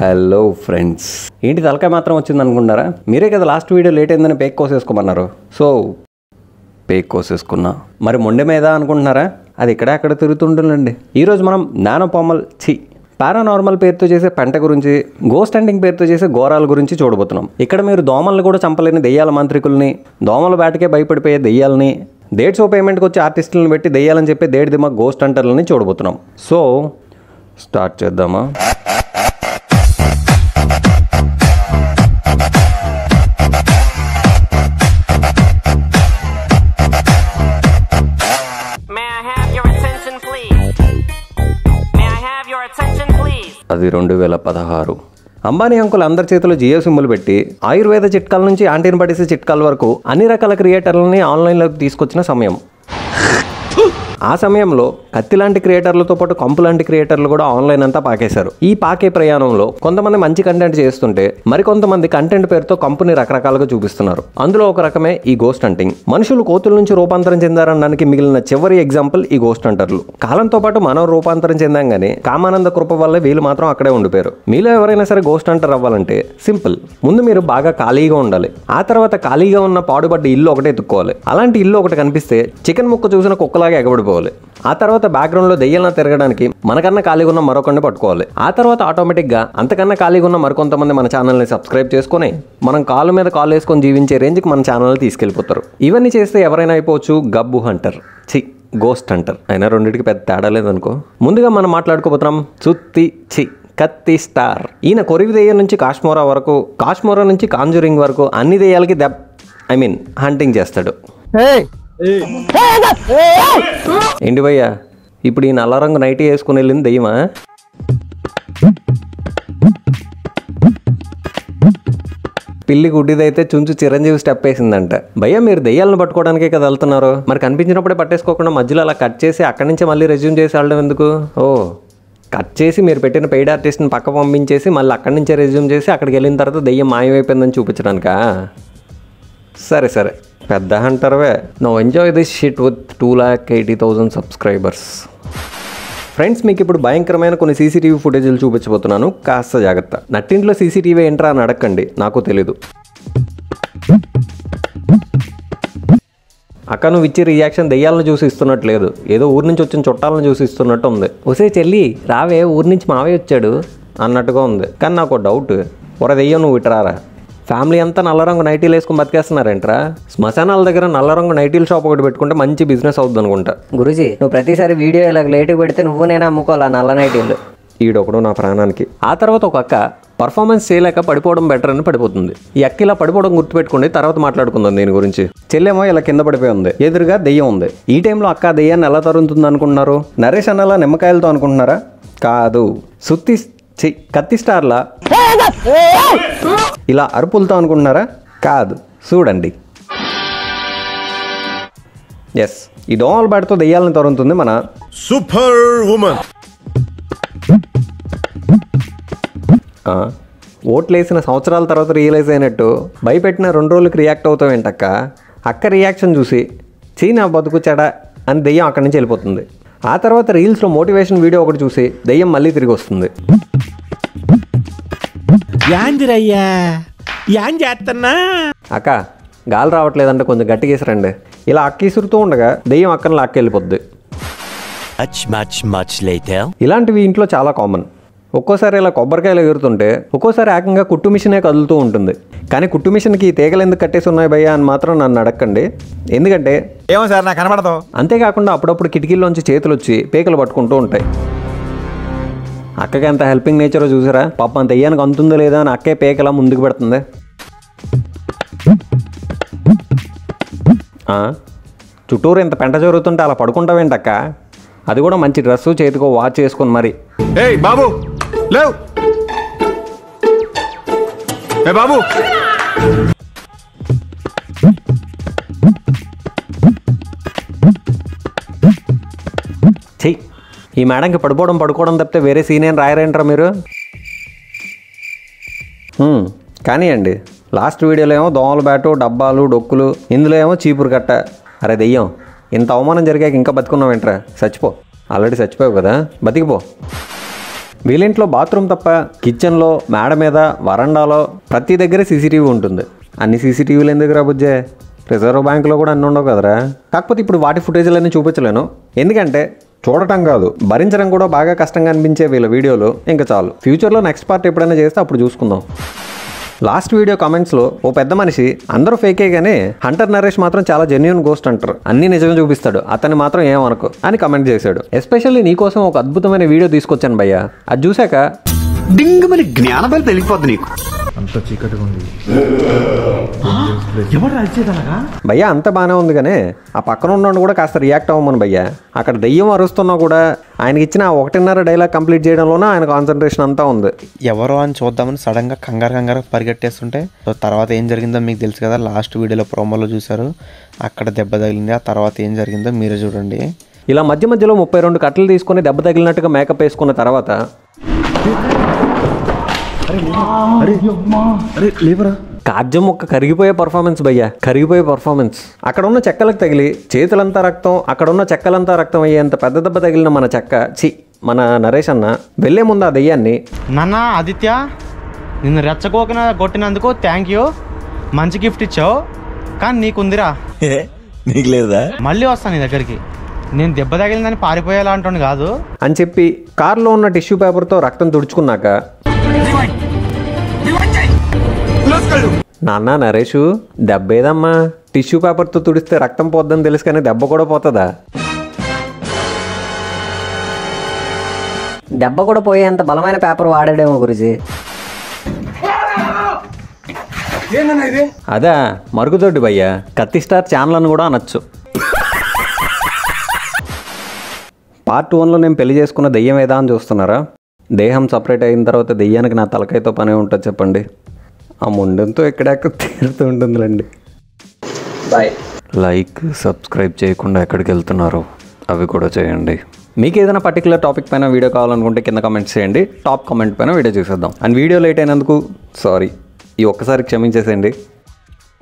Hello friends, ఏంటి తలకాయ మాత్రం వచ్చింది అనుకుంటారా? మీరే కదా లాస్ట్ వీడియో లేట్ అయిందని పేక్ కోసేసుకోమన్నారు. సో పేక్ కోసేసుకున్నా. మరి మొండె మీద అనుకుంటున్నారా? అది ఇక్కడ అక్కడ తిరుగుతుంటుందండి. ఈరోజు మనం పారానార్మల్ పేరుతో చేసే పెంట గురించి, గోస్ట్ హంటింగ్ పేరుతో చేసే ఘోరాల గురించి చూడబోతున్నాం. ఇక్కడ మీరు దోమల్ని కూడా చంపలేని దెయ్యాల మంత్రికుల్ని, దోమల బ్యాటకే భయపడిపోయే దెయ్యాలని, డేట్స్ ఓ పేమెంట్కి వచ్చి ఆర్టిస్టులను పెట్టి దెయ్యాలని చెప్పి దేడి దిమాగ్ గోస్ట్ హంటర్లని చూడబోతున్నాం. సో స్టార్ట్ చేద్దామా? అది 2016. అంబానీ అంకుల్ అందరి చేతిలో జియో సిమ్ములు పెట్టి ఆయుర్వేద చిట్కాల నుంచి యాంటీబయాటిక్స్ చిట్కాల వరకు అన్ని రకాల క్రియేటర్లని ఆన్లైన్లోకి తీసుకొచ్చిన సమయం. ఆ సమయంలో కత్తి లాంటి క్రియేటర్లతో పాటు కంపు లాంటి క్రియేటర్లు కూడా ఆన్లైన్ అంతా పాకేశారు. ఈ పాకే ప్రయాణంలో కొంతమంది మంచి కంటెంట్ చేస్తుంటే మరికొంతమంది కంటెంట్ పేరుతో కంపుని రకరకాలుగా చూపిస్తున్నారు. అందులో ఒక రకమే ఈ గోస్ట్ హంటింగ్. మనుషులు కోతుల నుంచి రూపాంతరం చెందారనడానికి మిగిలిన చివరి ఎగ్జాంపుల్ ఈ గోస్ట్ హంటర్లు. కాలంతో పాటు మనం రూపాంతరం చెందాం గానీ కామానంద కృప వల్ల వీళ్ళు మాత్రం అక్కడే ఉండిపోయారు. మీలో ఎవరైనా సరే గోస్ట్ హంటర్ అవ్వాలంటే సింపుల్. ముందు మీరు బాగా ఖాళీగా ఉండాలి. ఆ తర్వాత ఖాళీగా ఉన్న పాడుబడ్డ ఇల్లు ఒకటే ఎత్తుక్కోవాలి. అలాంటి ఇల్లు ఒకటి కనిపిస్తే చికెన్ ముక్క చూసిన కుక్కలాగా ఎగబడిపోవాలి. ఆ తర్వాత బ్యాక్గ్రౌండ్ లో దెయ్యాలను తిరగడానికి మనకన్నా ఖాళీగా ఉన్న మరొకరిని పట్టుకోవాలి. ఆ తర్వాత ఆటోమేటిక్ గా అంతకన్నా ఖాళీగా ఉన్న మరికొంతమంది మన ఛానల్ ని సబ్స్క్రైబ్ చేసుకుని మనం కాలు మీద కాలు వేసుకొని జీవించే రేంజ్ కి మన ఛానల్ తీసుకెళ్లిపోతారు. ఇవన్నీ చేస్తే ఎవరైనా అయిపోవచ్చు గబ్బు హంటర్, గోస్ట్ హంటర్. అయినా రెండింటికి పెద్ద తేడా లేదనుకో. ముందుగా మనం మాట్లాడుకోబోతున్నాం కత్తి స్టార్. ఈయన కొరివి దెయ్యం నుంచి కాశ్మోరా వరకు, కాశ్మోరా నుంచి కాంజూరింగ్ వరకు అన్ని దెయ్యాలకి హంటింగ్ చేస్తాడు. ఏంటి భయ్యా, ఇప్పుడు ఈ నల్ల రంగు నైటీ వేసుకుని వెళ్ళింది దెయ్యమా? పిల్లి గుడ్డిదైతే చుంచు చిరంజీవి స్టెప్ వేసిందంట. భయ్యా, మీరు దెయ్యాలను పట్టుకోవడానికే కదా వెళ్తున్నారు, మరి కనిపించినప్పుడే పట్టేసుకోకుండా మధ్యలో అలా కట్ చేసి అక్కడి నుంచే మళ్ళీ రెజ్యూమ్ చేసి వెళ్ళడం ఎందుకు? కట్ చేసి మీరు పెట్టిన పెయిడ్ ఆర్టిస్ట్ని పక్క పంపించేసి మళ్ళీ అక్కడి నుంచే రెజ్యూమ్ చేసి అక్కడికి వెళ్ళిన తర్వాత దెయ్యం మాయమైపోయిందని చూపించడానికా? సరే పెద్ద హంటర్వే. No enjoy this shit with 2,80,000 subscribers. Friends, మీకు ఇప్పుడు భయంకరమైన కొన్ని సీసీటీవీ ఫుటేజీలు చూపించబోతున్నాను. కాస్త జాగ్రత్త. నట్టింట్లో సీసీటీవీ ఏంట్రా అని అడగండి, నాకు తెలీదు. అక్క, నువ్వు ఇచ్చే రియాక్షన్ దెయ్యాలను చూసి ఇస్తున్నట్లేదు, ఏదో ఊరి నుంచి వచ్చిన చుట్టాలను చూసి ఇస్తున్నట్టు ఉంది. ఒసే చెల్లి రావే, ఊరి నుంచి మావే వచ్చాడు అన్నట్టుగా ఉంది. కానీ నాకు డౌట్, ఒర దెయ్యం నువ్వు ఇటరారా? ఫ్యామిలీ అంతా నల్ల రంగు నైటీలు వేసుకుని బతికేస్తున్నారేంట్రా? శ్మశానాల దగ్గర నల్ల రంగు నైటీల షాప్ ఒకటి పెట్టుకుంటే మంచి బిజినెస్ అవుతుంది అనుకుంటా. గురుజీ, నువ్వు ప్రతిసారి వీడియో ఇలా లేటుగా పెడితే నువ్వు నేను అమ్ముకోవాలా నల్ల నైటీలు? ఈడొకడు నా ప్రాణానికి. ఆ తర్వాత ఒక అక్క పర్ఫార్మెన్స్ చేయలేక పడిపోవడం బెటర్ అని పడిపోతుంది. ఈ అక్క ఇలా పడిపోవడం గుర్తుపెట్టుకోండి, తర్వాత మాట్లాడుకుందాం దీని గురించి. చెల్లెమో ఇలా కింద పడిపోయి ఉంది, ఎదురుగా దెయ్యం ఉంది. ఈ టైంలో అక్క దెయ్యాన్ని ఎలా తరుగుతుంది అనుకుంటున్నారు? నరేష్ అన్నలా నిమ్మకాయలతో అనుకుంటున్నారా? కాదు, కత్తి స్టార్లా ఇలా అరుపులతో అనుకుంటున్నారా? కాదు, చూడండి. ఎస్, ఈ దోమల బ్యాట్తో దెయ్యాలను తరుగుతుంది మన సూపర్ ఉమెన్. ఓట్లు వేసిన సంవత్సరాల తర్వాత రియలైజ్ అయినట్టు భయపెట్టిన 2 రోజులకి రియాక్ట్ అవుతావు ఏంటక్క? అక్క రియాక్షన్ చూసి చీనా బతుకు చెడ అని దెయ్యం అక్కడి నుంచి వెళ్ళిపోతుంది. ఆ తర్వాత రీల్స్లో మోటివేషన్ వీడియో ఒకటి చూసి దెయ్యం మళ్ళీ తిరిగి వస్తుంది. అక్క గాలి రావట్లేదంటే కొంచెం గట్టిగా వేసిరండి. ఇలా అక్కిసురుతూ ఉండగా దెయ్యం అక్కని లాక్కెళ్ళిపోద్ది. ఇలాంటివి ఇంట్లో చాలా కామన్. ఒక్కోసారి ఇలా కొబ్బరికాయలు ఎగురుతుంటే ఒక్కోసారి ఏకంగా కుట్టు మిషనే కదులుతూ ఉంటుంది. కానీ కుట్టు మిషన్కి తీగలు ఎందుకు కట్టేసి ఉన్నాయి భయ్యా అని మాత్రం నన్ను అడగండి, ఎందుకంటే ఏమో సార్ నాకు కనబడదు. అంతేకాకుండా అప్పుడప్పుడు కిటికీల్లోంచి చేతులు వచ్చి పేకలు పట్టుకుంటూ ఉంటాయి. అక్కకి ఎంత హెల్పింగ్ నేచరో చూసారా? పాప అంత దెయ్యానికి అంతుందో లేదా అని అక్కే పేకలా ముందుకు పెడుతుంది. చుట్టూరు ఇంత పెంట జరుగుతుంటే అలా పడుకుంటావేంటక్క? అది కూడా మంచి డ్రెస్సు, చేతికో వాచ్ చేసుకుని మరి. బాబు లేవు, బాబు ఈ మేడంకి పడుకోవడం తప్పితే వేరే సీన్ ఏం రాయరేంటారా మీరు? కానీ అండి, లాస్ట్ వీడియోలో ఏమో దోమల బ్యాటు, డబ్బాలు, డొక్కులు, ఇందులో ఏమో చీపురు కట్ట. అరే దెయ్యం, ఇంత అవమానం జరిగాక ఇంకా బతుకున్నావేంట్రా? చచ్చిపో. ఆల్రెడీ చచ్చిపోయావు కదా, బతికిపో. వీళ్ళింట్లో బాత్రూమ్ తప్ప కిచెన్లో, మేడ మీద, వరండాలో ప్రతి దగ్గర సీసీటీవీ ఉంటుంది. అన్ని సీసీటీవీలు ఎందుకు రాబుజ్జే? రిజర్వ్ బ్యాంకులో కూడా అన్నీ ఉండవు కదరా. కాకపోతే ఇప్పుడు వాటి ఫుటేజ్లన్నీ చూపించలేను, ఎందుకంటే చూడటం కాదు భరించడం కూడా బాగా కష్టంగా అనిపించే వీళ్ళ వీడియోలు ఇంకా చాలు. ఫ్యూచర్లో నెక్స్ట్ పార్ట్ ఎప్పుడైనా చేస్తే అప్పుడు చూసుకుందాం. లాస్ట్ వీడియో కామెంట్స్లో ఓ పెద్ద మనిషి అందరూ ఫేకే కానీ హంటర్ నరేష్ మాత్రం చాలా జెన్యూన్ గోస్ట్ అంటారు, అన్నీ నిజమే చూపిస్తాడు, అతన్ని మాత్రం ఏమనుకో అని కమెంట్ చేశాడు. ఎస్పెషల్లీ నీకోసం ఒక అద్భుతమైన వీడియో తీసుకొచ్చాను భయ్య. అది చూశాక డింగ్ మరి జ్ఞానబలి తెలిగిపోద్ది నీకు. అంత చీకటిగా ఉంది. భయ్య అంత బాగానే ఉంది కానీ ఆ పక్కన ఉన్నాడు కూడా కాస్త రియాక్ట్ అవ్వమని భయ్య. అక్కడ దెయ్యం అరుస్తున్నా కూడా ఆయనకి ఇచ్చిన 1.5 డైలాగ్ కంప్లీట్ చేయడంలోనే ఆయన కాన్సన్ట్రేషన్ అంతా ఉంది. ఎవరో అని చూద్దామని సడన్గా కంగారు పరిగెట్టేస్తుంటే సో తర్వాత ఏం జరిగిందో మీకు తెలుసు కదా, లాస్ట్ వీడియోలో ప్రోమోలో చూసారు. అక్కడ దెబ్బ తగిలింది, ఆ తర్వాత ఏం జరిగిందో మీరే చూడండి. ఇలా మధ్య మధ్యలో 32 కట్టలు తీసుకుని దెబ్బ తగిలినట్టుగా మేకప్ వేసుకున్న తర్వాత కాజ్యం ఒక్క కరిగిపోయే పర్ఫార్మెన్స్ భయ్య, కరిగిపోయే పర్ఫార్మెన్స్. అక్కడ ఉన్న చెక్కలకు తగిలి చేతులంతా రక్తం, అక్కడ ఉన్న చెక్కలంతా రక్తం అయ్యేంత పెద్ద దెబ్బ తగిలిన మన చెక్క మన నరేష్ అన్న వెళ్లే ముందు ఆ దెయ్యాన్ని, నాన్న ఆదిత్య నిన్ను రెచ్చగోకిన కొట్టినందుకు థ్యాంక్ యూ, మంచి గిఫ్ట్ ఇచ్చావు, కానీ నీకుందిరా, నీకు లేదా? మళ్ళీ వస్తాను నీ దగ్గరికి, నేను దెబ్బ తగిలిందని పారిపోయేలా అంటుంది కాదు అని చెప్పి కారులో ఉన్న టిష్యూ పేపర్తో రక్తం తుడుచుకున్నాక, నాన్న నరేషు దెబ్బేదమ్మా, టిష్యూ పేపర్తో తుడిస్తే రక్తం పోద్దని తెలుసు కానీ దెబ్బ కూడా పోతుందా? దెబ్బ కూడా పోయేంత బలమైన పేపర్ వాడాడేమో గురుజీ. అదా మరుగుదొడ్డి భయ్య, కత్తి స్టార్ ఛానల్ అని కూడా అనొచ్చు. పార్ట్ 1లో నేను పెళ్లి చేసుకున్న దెయ్యం ఏదా అని చూస్తున్నారా? దేహం సపరేట్ అయిన తర్వాత దెయ్యానికి నా తలకాయతో పనే ఉంటుంది చెప్పండి. ఆ ముండంతో ఎక్కడెక్కడ తీరుతూ ఉంటుందిలేండి. బాయ్. లైక్ సబ్స్క్రైబ్ చేయకుండా ఎక్కడికి వెళ్తున్నారు అవి కూడా చేయండి. మీకు ఏదైనా పర్టికులర్ టాపిక్ పైన వీడియో కావాలనుకుంటే కింద కమెంట్స్ చేయండి, టాప్ కామెంట్ పైన వీడియో చేసేద్దాం. అండ్ వీడియో లేట్ అయినందుకు సారీ, ఈ ఒక్కసారి క్షమించేసేయండి.